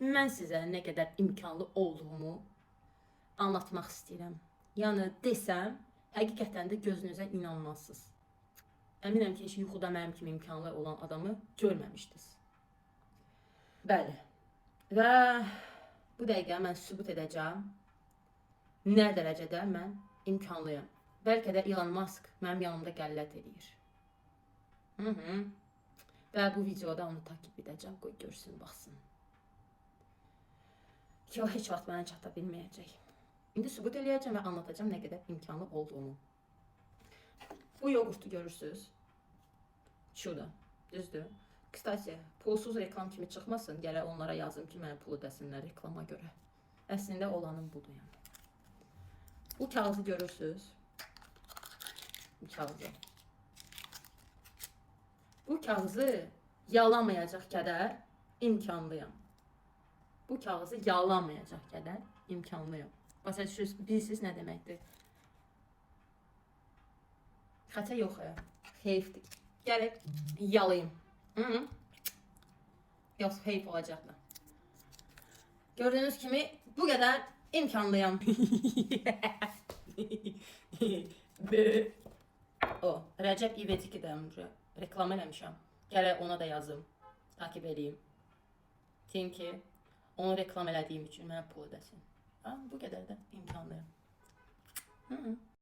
mən sizə nə qədər imkanlı olduğumu anlatmaq istəyirəm. Yəni desəm, həqiqətən də gözünüzə inanmazsınız. Əminəm ki, heç yuxuda mənim kimi imkanlı olan adamı görməmişdiniz. Bəli. Və bu dəqiqə mən sübut edəcəm nə dərəcədə mən imkanlıyam. Bəlkə də Elon Musk mənim yanımda qəllət edir. Və bu videoda onu takip edəcəm, qoy görsün, baxsın. Ki o heç vaxt mənə çata bilməyəcək. İndi sübut eləyəcəm və anlatacağım nə qədər imkanlı olduğumu. Bu yoğurtu görürsünüz. Şurada, düzdür. Kstati, pulsuz reklam kimi çıxmasın, gərək onlara yazım ki, mənə pul ödəsinlər reklama görə. Əslində olanın budur yəni. Bu kağızı görürsünüz. Bu kağızı. Bu kağızı yalamayacaq qədər imkanlıyam. Bu kağızı yalamayacaq qədər imkanlıyam. Başa düşürsünüz, bilirsiniz nə deməkdir? Xətə yox, heyfdir. Gələk yalayım. Yox, heyf olacaq da. Gördüğünüz kimi bu qədər imkanlıyam. O, Rəcəb İvediki də reklam eləmişəm. Gərək ona da yazım, takip edeyim. Deyim ki, onu reklam elədiyim üçün mənə pul ödəsin. Bu qədər də imkanlıyam.